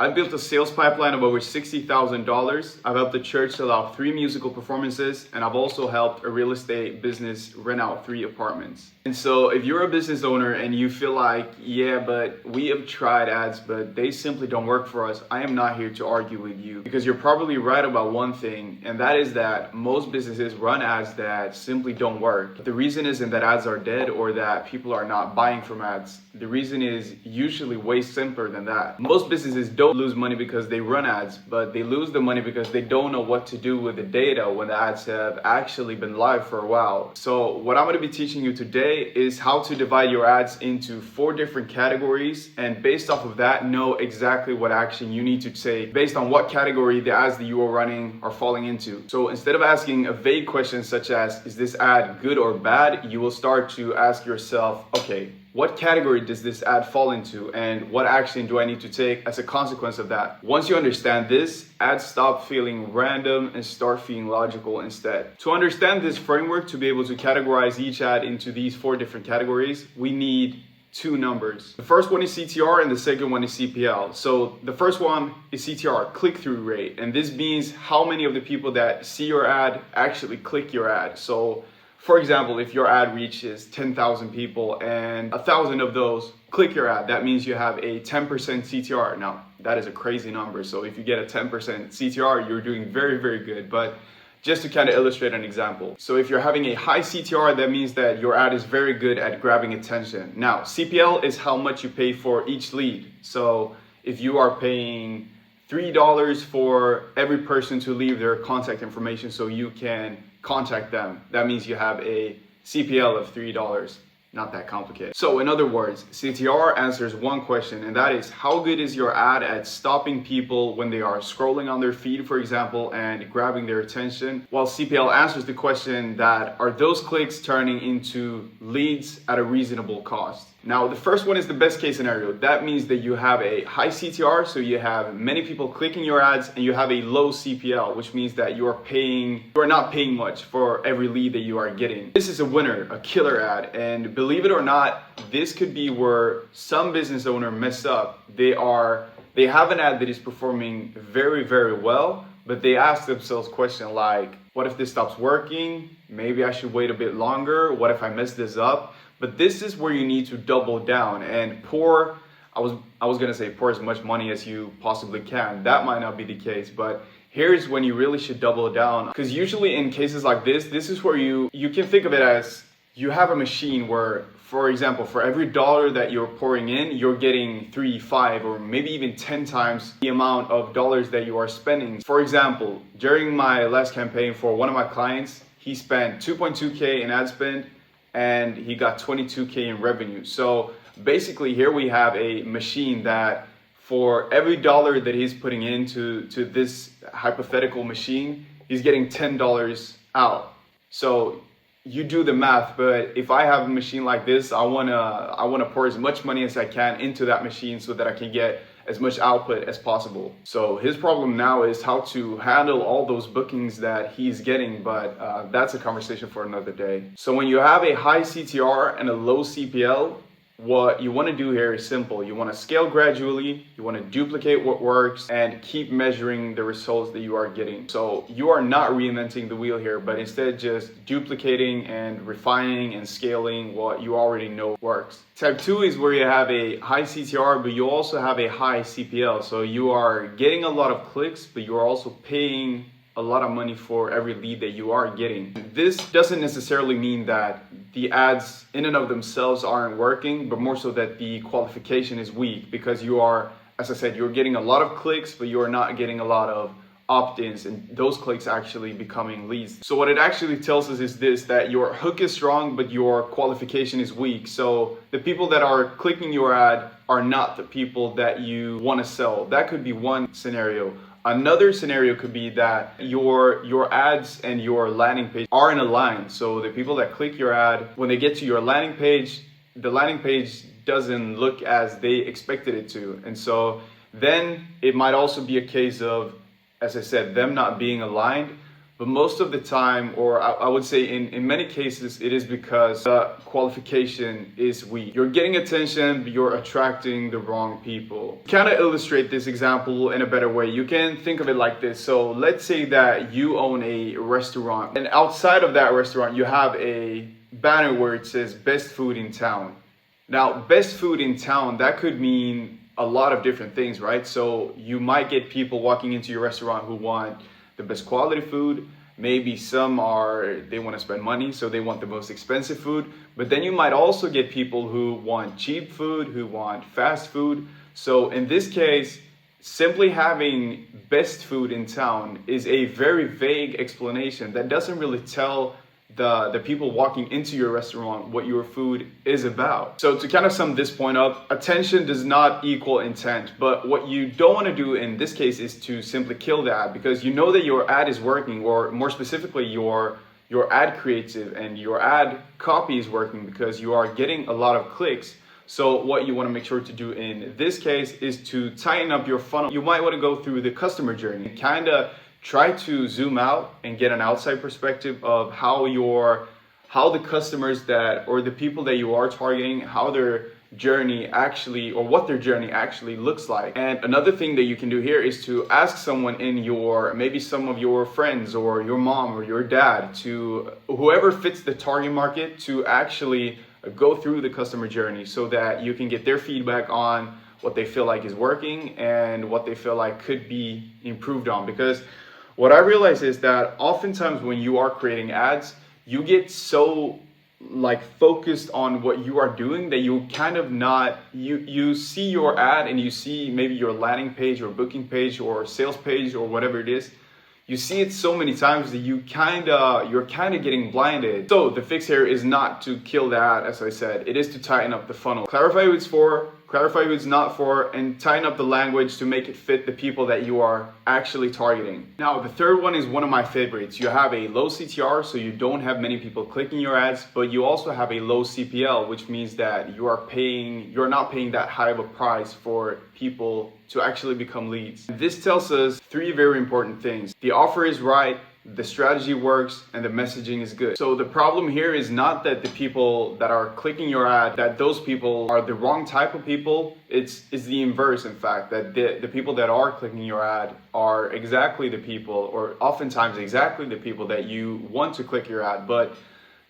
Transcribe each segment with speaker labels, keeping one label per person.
Speaker 1: I've built a sales pipeline of over $60,000. I've helped the church sell out 3 musical performances, and I've also helped a real estate business rent out 3 apartments. And so if you're a business owner and you feel like, yeah, but we have tried ads, but they simply don't work for us, I am not here to argue with you, because you're probably right about one thing, and that is that most businesses run ads that simply don't work. The reason isn't that ads are dead or that people are not buying from ads. The reason is usually way simpler than that. Most businesses don't lose money because they run ads, but they lose the money because they don't know what to do with the data when the ads have actually been live for a while. So what I'm going to be teaching you today is how to divide your ads into 4 different categories, and based off of that, know exactly what action you need to take based on what category the ads that you are running are falling into. So instead of asking a vague question such as, is this ad good or bad? You will start to ask yourself, okay, what category does this ad fall into, and what action do I need to take as a consequence of that? Once you understand this, ads stop feeling random and start feeling logical instead. To understand this framework, to be able to categorize each ad into these 4 different categories, we need 2 numbers. The first one is CTR and the second one is CPL. So the first one is CTR, click-through rate, and this means how many of the people that see your ad actually click your ad. So for example, if your ad reaches 10,000 people and 1,000 of those click your ad, that means you have a 10% CTR. Now, that is a crazy number. So if you get a 10% CTR, you're doing very, very good. But just to kind of illustrate an example. So if you're having a high CTR, that means that your ad is very good at grabbing attention. Now, CPL is how much you pay for each lead. So if you are paying $3 for every person to leave their contact information so you can contact them, that means you have a CPL of $3. Not that complicated. So in other words, CTR answers one question, and that is, how good is your ad at stopping people when they are scrolling on their feed, for example, and grabbing their attention? While CPL answers the question that, are those clicks turning into leads at a reasonable cost? Now, the first one is the best case scenario. That means that you have a high CTR, so you have many people clicking your ads, and you have a low CPL, which means that you are not paying much for every lead that you are getting. This is a winner, a killer ad, and believe it or not, this could be where some business owner mess up. They have an ad that is performing very, very well, but they ask themselves questions like, what if this stops working? Maybe I should wait a bit longer. What if I mess this up? But this is where you need to double down and pour, I was gonna say pour as much money as you possibly can. That might not be the case, but here's when you really should double down. Because usually in cases like this is where you can think of it as, you have a machine where, for example, for every dollar that you're pouring in, you're getting 3, 5, or maybe even 10 times the amount of dollars that you are spending. For example, during my last campaign for one of my clients, he spent 2.2K in ad spend, and he got 22K in revenue. So basically here we have a machine that for every dollar that he's putting into this hypothetical machine, he's getting $10 out. So you do the math, but if I have a machine like this, I wanna pour as much money as I can into that machine so that I can get as much output as possible. So his problem now is how to handle all those bookings that he's getting, but that's a conversation for another day. So when you have a high CTR and a low CPL, what you want to do here is simple. You want to scale gradually, you want to duplicate what works, and keep measuring the results that you are getting. So you are not reinventing the wheel here, but instead just duplicating and refining and scaling what you already know works. Type 2 is where you have a high CTR, but you also have a high CPL. So you are getting a lot of clicks, but you are also paying a lot of money for every lead that you are getting. This doesn't necessarily mean that the ads in and of themselves aren't working, but more so that the qualification is weak, because you are, as I said, you're getting a lot of clicks, but you are not getting a lot of opt-ins, and those clicks actually becoming leads. So what it actually tells us is this, that your hook is strong, but your qualification is weak. So the people that are clicking your ad are not the people that you want to sell. That could be one scenario. Another scenario could be that your ads and your landing page are in a line. So the people that click your ad, when they get to your landing page, the landing page doesn't look as they expected it to. And so then it might also be a case of, as I said, them not being aligned. But most of the time, or I would say in many cases, it is because the qualification is weak. You're getting attention, but you're attracting the wrong people. To kind of illustrate this example in a better way, you can think of it like this. So let's say that you own a restaurant, and outside of that restaurant, you have a banner where it says best food in town. Now, best food in town, that could mean a lot of different things, right? So you might get people walking into your restaurant who want the best quality food. Maybe they want to spend money, so they want the most expensive food. But then you might also get people who want cheap food, who want fast food. So in this case, simply having best food in town is a very vague explanation that doesn't really tell the people walking into your restaurant what your food is about. So to kind of sum this point up, attention does not equal intent. But what you don't want to do in this case is to simply kill the ad, because you know that your ad is working, or more specifically your ad creative and your ad copy is working because you are getting a lot of clicks. So what you want to make sure to do in this case is to tighten up your funnel. You might want to go through the customer journey, kind of try to zoom out and get an outside perspective of how the customers or the people that you are targeting, how their journey actually, or what their journey actually looks like. And another thing that you can do here is to ask someone maybe some of your friends or your mom or your dad, to whoever fits the target market, to actually go through the customer journey so that you can get their feedback on what they feel like is working and what they feel like could be improved on. Because what I realize is that oftentimes when you are creating ads, you get so focused on what you are doing that you kind of you see your ad and you see maybe your landing page or booking page or sales page or whatever it is. You see it so many times that you're kind of getting blinded. So the fix here is not to kill the ad, as I said. It is to tighten up the funnel. Clarify who it's for, clarify who it's not for, and tighten up the language to make it fit the people that you are actually targeting. Now, the third one is one of my favorites. You have a low CTR, so you don't have many people clicking your ads, but you also have a low CPL, which means that you're not paying that high of a price for people to actually become leads. This tells us three very important things. The offer is right, the strategy works, and the messaging is good. So the problem here is not that the people that are clicking your ad, that those people are the wrong type of people. It's the inverse, in fact, that the people that are clicking your ad are exactly the people, or oftentimes exactly the people that you want to click your ad. But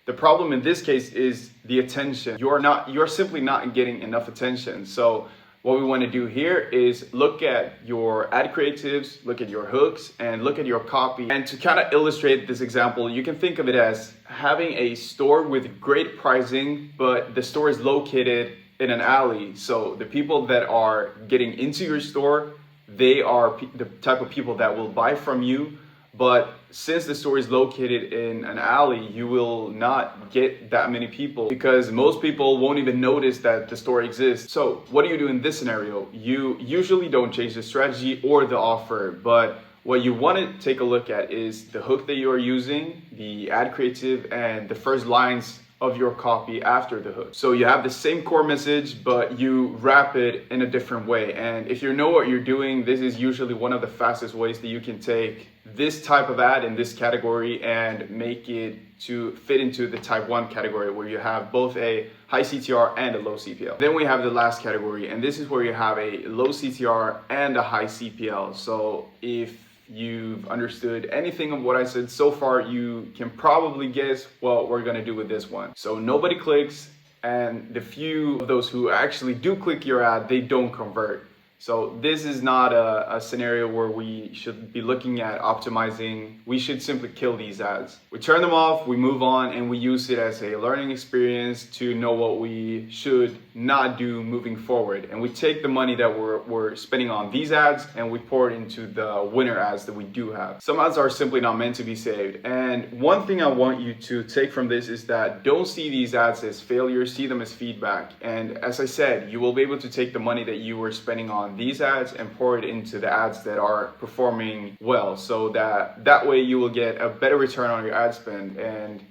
Speaker 1: the problem in this case is the attention. You're simply not getting enough attention. So what we want to do here is look at your ad creatives, look at your hooks, and look at your copy. And to kind of illustrate this example, you can think of it as having a store with great pricing, but the store is located in an alley. So the people that are getting into your store, they are the type of people that will buy from you. But since the store is located in an alley, you will not get that many people because most people won't even notice that the store exists. So what do you do in this scenario? You usually don't change the strategy or the offer, but what you want to take a look at is the hook that you are using, the ad creative, and the first lines of your copy after the hook. So you have the same core message, but you wrap it in a different way. And if you know what you're doing, this is usually one of the fastest ways that you can take this type of ad in this category and make it to fit into the type 1 category where you have both a high CTR and a low CPL. Then we have the last category, and this is where you have a low CTR and a high CPL. So if you've understood anything of what I said so far, you can probably guess what we're gonna do with this one. So nobody clicks, and the few of those who actually do click your ad, they don't convert. So this is not a scenario where we should be looking at optimizing. We should simply kill these ads. We turn them off, we move on, and we use it as a learning experience to know what we should not do moving forward. And we take the money that we're spending on these ads and we pour it into the winner ads that we do have. Some ads are simply not meant to be saved. And one thing I want you to take from this is that don't see these ads as failures, see them as feedback. And as I said, you will be able to take the money that you were spending on these ads and pour it into the ads that are performing well, so that way you will get a better return on your ad spend. And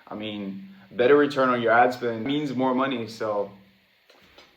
Speaker 1: I mean, better return on your ad spend means more money. So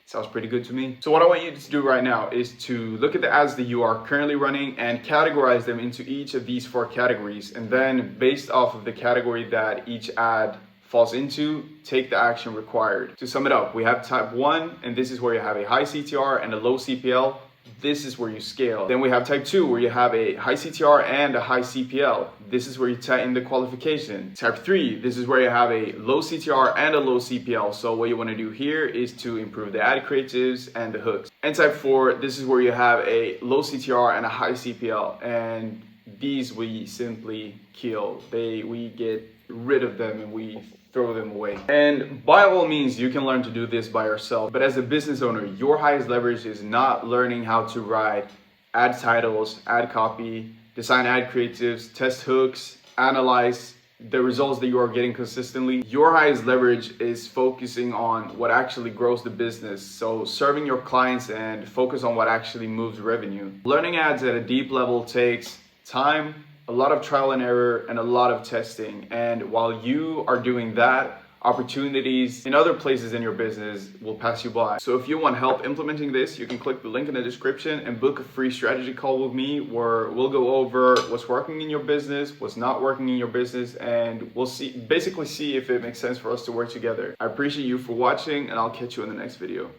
Speaker 1: Sounds pretty good to me. So what I want you to do right now is to look at the ads that you are currently running and categorize them into each of these 4 categories. And then based off of the category that each ad falls into, take the action required. To sum it up, we have type 1, and this is where you have a high CTR and a low CPL. This is where you scale. Then we have type 2, where you have a high CTR and a high CPL. This is where you tighten the qualification. Type 3, this is where you have a low CTR and a low CPL. So what you want to do here is to improve the ad creatives and the hooks. And type 4, this is where you have a low CTR and a high CPL. And these we simply kill. We get rid of them and we throw them away. And by all means, you can learn to do this by yourself. But as a business owner, your highest leverage is not learning how to write ad titles, ad copy, design ad creatives, test hooks, analyze the results that you are getting consistently. Your highest leverage is focusing on what actually grows the business. So serving your clients and focus on what actually moves revenue. Learning ads at a deep level takes time, a lot of trial and error, and a lot of testing. And while you are doing that, opportunities in other places in your business will pass you by. So if you want help implementing this, you can click the link in the description and book a free strategy call with me, where we'll go over what's working in your business, what's not working in your business, and we'll basically see if it makes sense for us to work together. I appreciate you for watching, and I'll catch you in the next video.